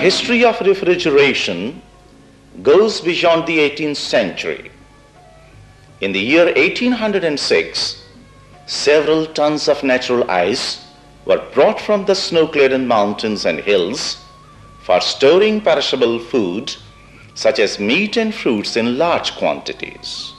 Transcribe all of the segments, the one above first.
history of refrigeration goes beyond the 18th century. In the year 1806, several tons of natural ice were brought from the snow-claden mountains and hills for storing perishable food such as meat and fruits in large quantities.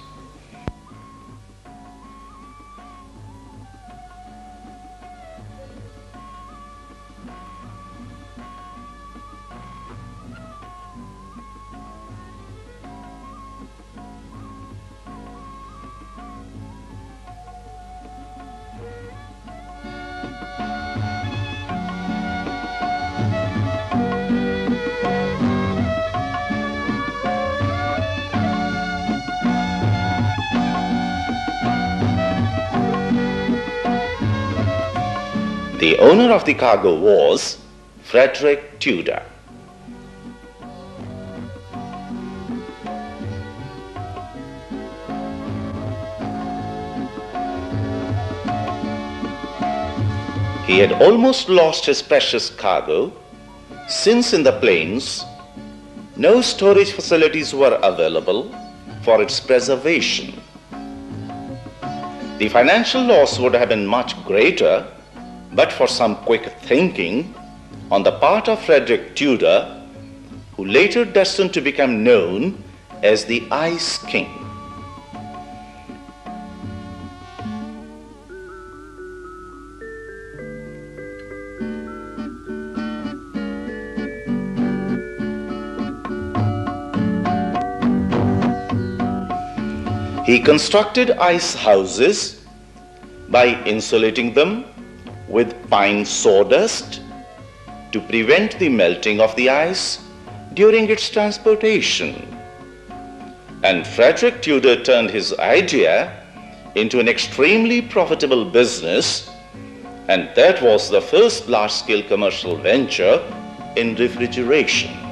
The owner of the cargo was Frederick Tudor. He had almost lost his precious cargo, since in the plains no storage facilities were available for its preservation. The financial loss would have been much greater but for some quick thinking on the part of Frederick Tudor, who later destined to become known as the Ice King. He constructed ice houses by insulating them with pine sawdust to prevent the melting of the ice during its transportation. And Frederick Tudor turned his idea into an extremely profitable business, and that was the first large-scale commercial venture in refrigeration.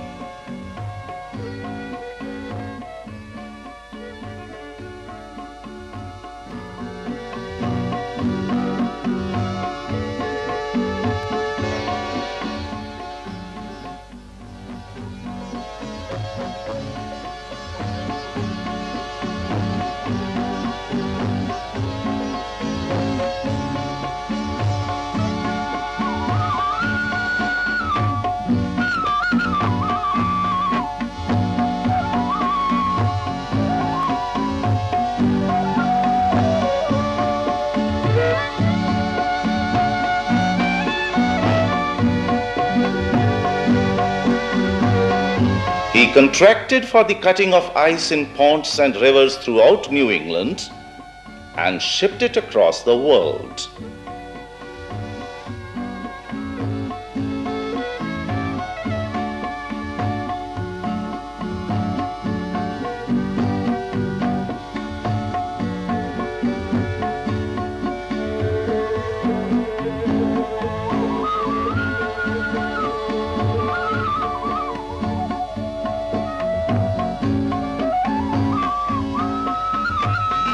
He contracted for the cutting of ice in ponds and rivers throughout New England and shipped it across the world.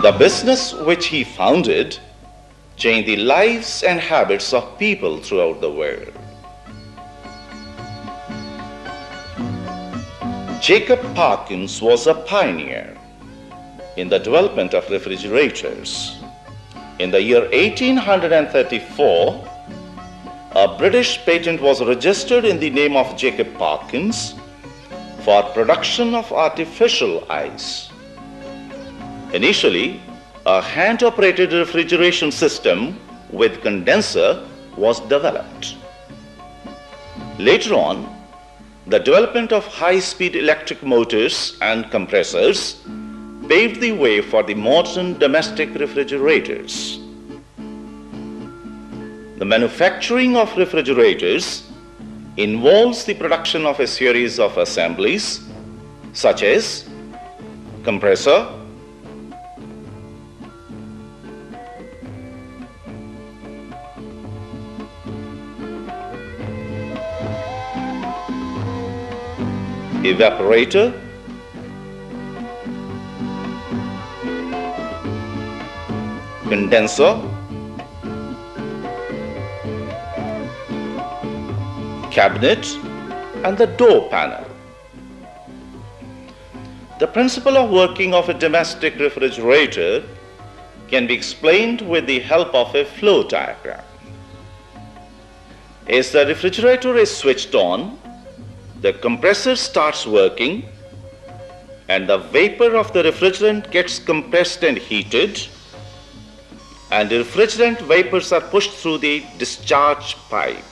The business which he founded changed the lives and habits of people throughout the world. Jacob Parkins was a pioneer in the development of refrigerators. In the year 1834, a British patent was registered in the name of Jacob Parkins for production of artificial ice. Initially, a hand-operated refrigeration system with condenser was developed. Later on, the development of high-speed electric motors and compressors paved the way for the modern domestic refrigerators. The manufacturing of refrigerators involves the production of a series of assemblies such as compressor, evaporator, condenser, cabinet, and the door panel. The principle of working of a domestic refrigerator can be explained with the help of a flow diagram. As the refrigerator is switched on, the compressor starts working and the vapor of the refrigerant gets compressed and heated, and the refrigerant vapors are pushed through the discharge pipe.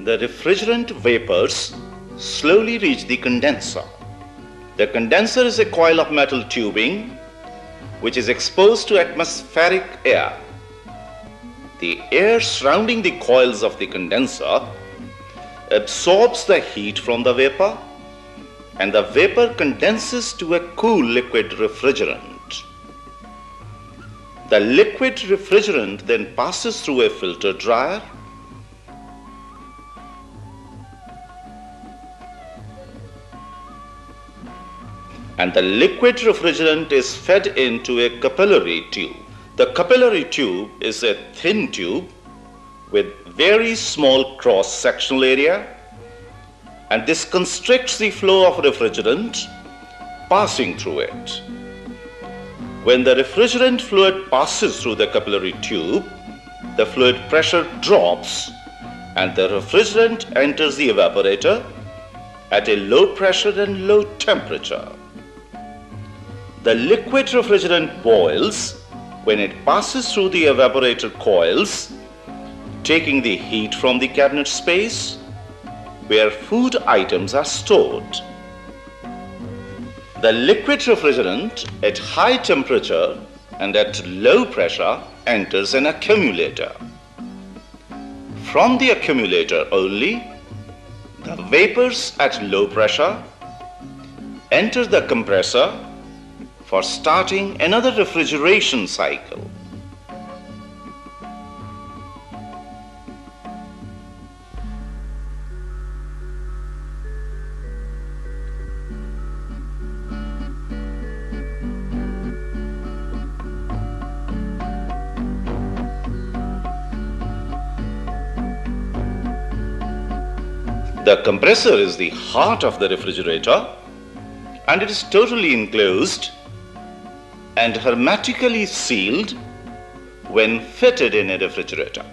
The refrigerant vapors slowly reach the condenser. The condenser is a coil of metal tubing which is exposed to atmospheric air. The air surrounding the coils of the condenser absorbs the heat from the vapor, and the vapor condenses to a cool liquid refrigerant. The liquid refrigerant then passes through a filter dryer, and the liquid refrigerant is fed into a capillary tube. The capillary tube is a thin tube with very small cross-sectional area, and this constricts the flow of refrigerant passing through it. When the refrigerant fluid passes through the capillary tube, the fluid pressure drops and the refrigerant enters the evaporator at a low pressure and low temperature. The liquid refrigerant boils when it passes through the evaporator coils, taking the heat from the cabinet space where food items are stored. The liquid refrigerant at high temperature and at low pressure enters an accumulator. From the accumulator only, the vapors at low pressure enter the compressor for starting another refrigeration cycle. The compressor is the heart of the refrigerator, and it is totally enclosed and hermetically sealed when fitted in a refrigerator.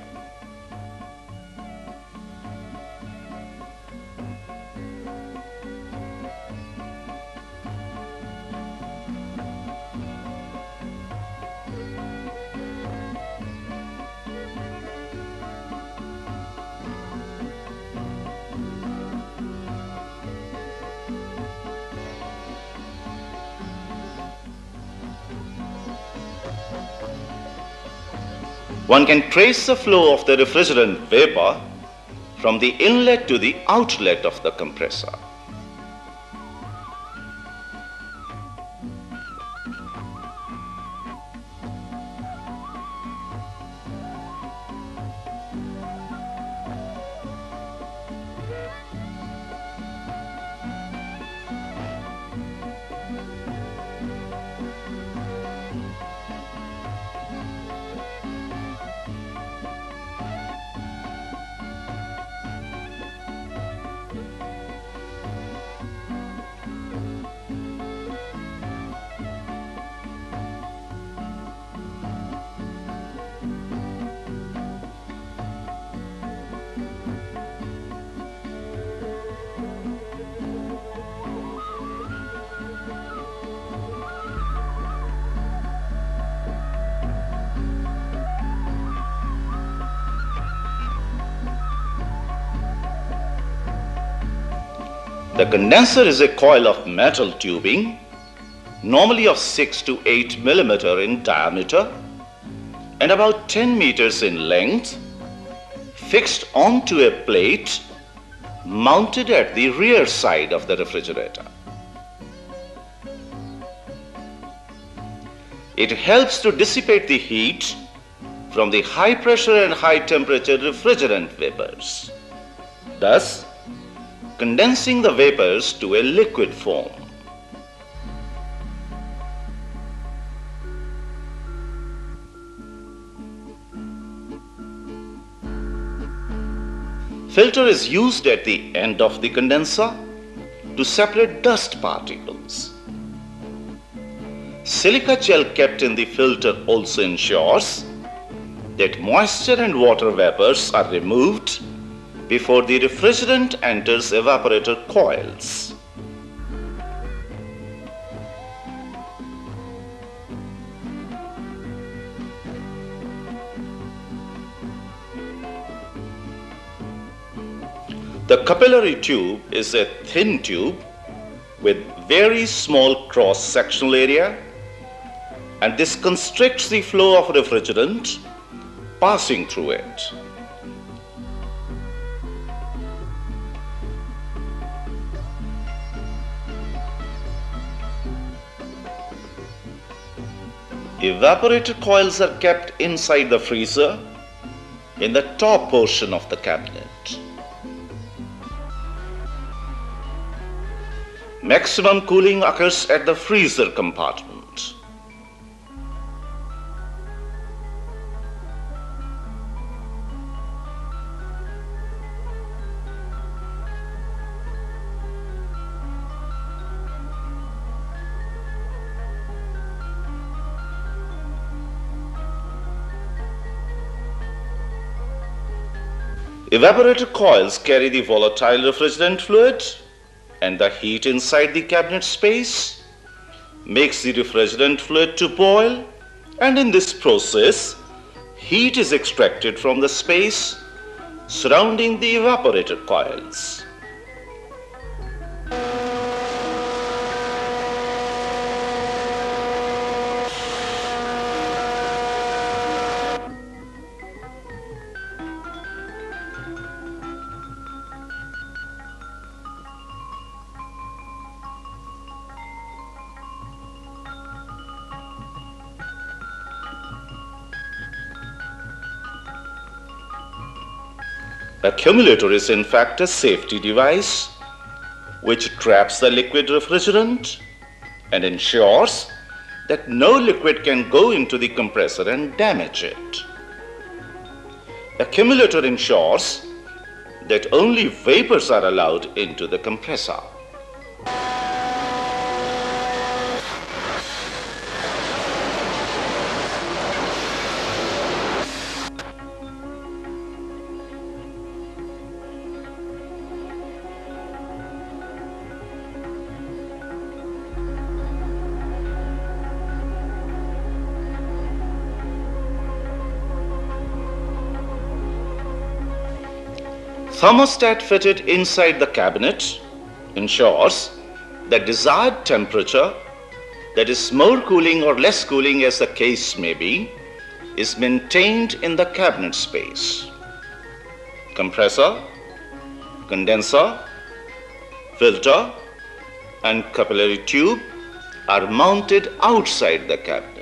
One can trace the flow of the refrigerant vapor from the inlet to the outlet of the compressor. The condenser is a coil of metal tubing, normally of 6 to 8 millimeter in diameter and about 10 meters in length, fixed onto a plate mounted at the rear side of the refrigerator. It helps to dissipate the heat from the high pressure and high temperature refrigerant vapors, thus condensing the vapors to a liquid form. Filter is used at the end of the condenser to separate dust particles. Silica gel kept in the filter also ensures that moisture and water vapors are removed before the refrigerant enters evaporator coils. The capillary tube is a thin tube with very small cross-sectional area, and this constricts the flow of refrigerant passing through it. Evaporator coils are kept inside the freezer in the top portion of the cabinet. Maximum cooling occurs at the freezer compartment. Evaporator coils carry the volatile refrigerant fluid, and the heat inside the cabinet space makes the refrigerant fluid to boil, and in this process heat is extracted from the space surrounding the evaporator coils. Accumulator is in fact a safety device which traps the liquid refrigerant and ensures that no liquid can go into the compressor and damage it. Accumulator ensures that only vapors are allowed into the compressor. Thermostat fitted inside the cabinet ensures that desired temperature, that is more cooling or less cooling as the case may be, is maintained in the cabinet space. Compressor, condenser, filter and capillary tube are mounted outside the cabinet.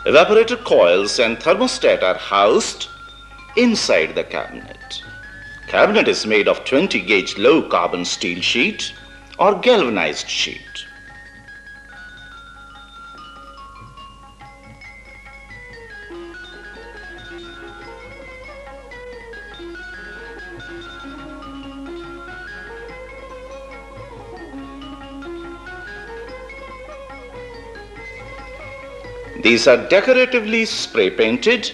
Evaporator coils and thermostat are housed inside the cabinet. Cabinet is made of 20 gauge low carbon steel sheet or galvanized sheet. These are decoratively spray painted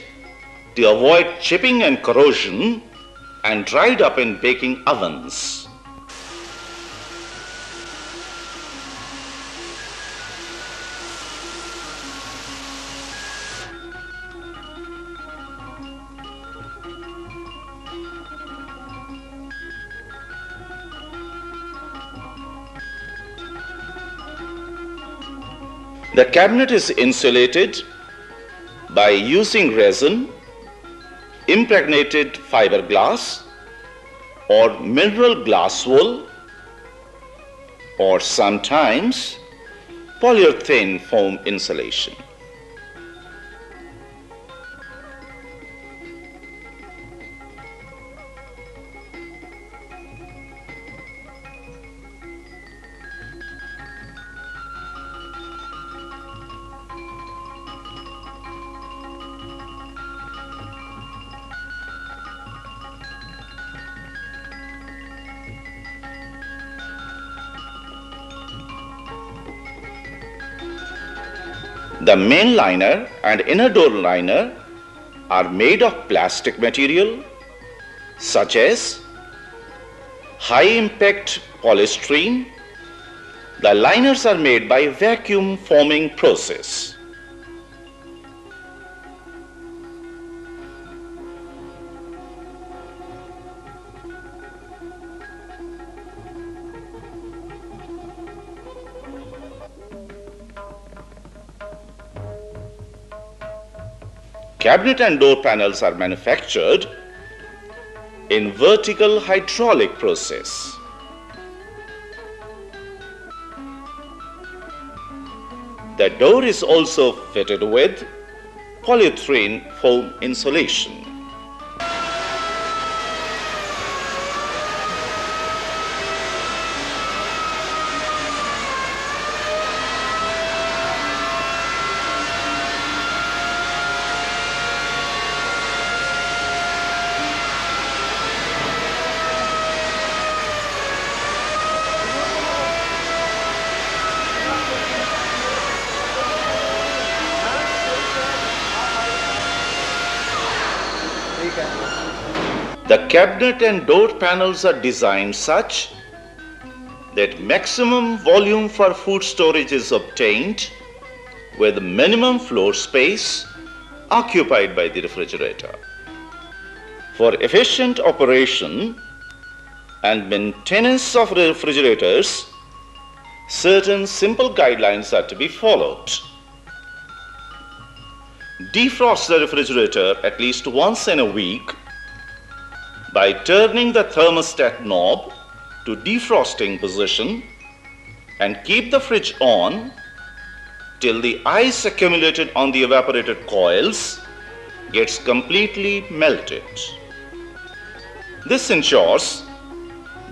to avoid chipping and corrosion and dried up in baking ovens. The cabinet is insulated by using resin, impregnated fiberglass or mineral glass wool, or sometimes polyurethane foam insulation. The main liner and inner door liner are made of plastic material such as high impact polystyrene. The liners are made by vacuum forming process. Cabinet and door panels are manufactured in vertical hydraulic process. The door is also fitted with polyurethane foam insulation. The cabinet and door panels are designed such that maximum volume for food storage is obtained with minimum floor space occupied by the refrigerator. For efficient operation and maintenance of refrigerators, certain simple guidelines are to be followed. Defrost the refrigerator at least once in a week by turning the thermostat knob to defrosting position and keep the fridge on till the ice accumulated on the evaporated coils gets completely melted. This ensures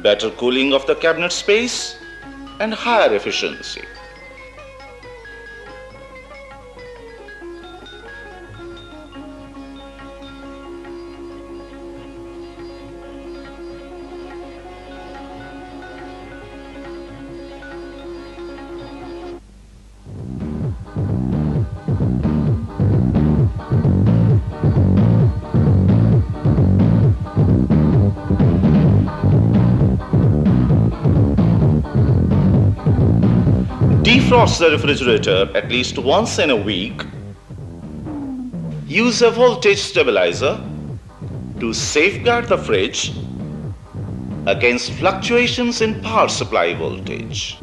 better cooling of the cabinet space and higher efficiency. Defrost the refrigerator at least once in a week. Use a voltage stabilizer to safeguard the fridge against fluctuations in power supply voltage.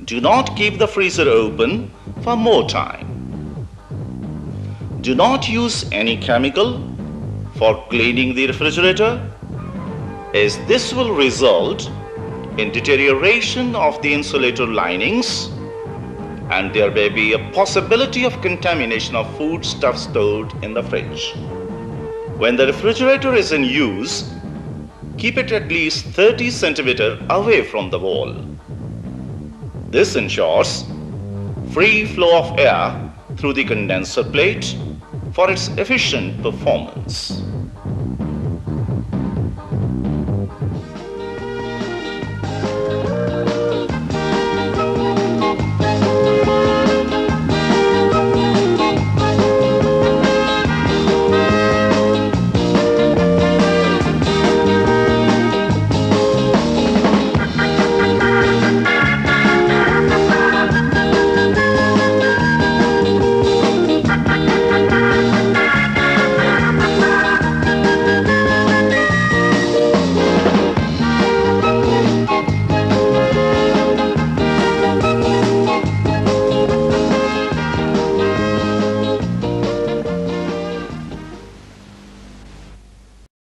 Do not keep the freezer open for more time. Do not use any chemical for cleaning the refrigerator, as this will result in deterioration of the insulator linings, and there may be a possibility of contamination of foodstuff stored in the fridge. When the refrigerator is in use, keep it at least 30 cm away from the wall. This ensures free flow of air through the condenser plate for its efficient performance.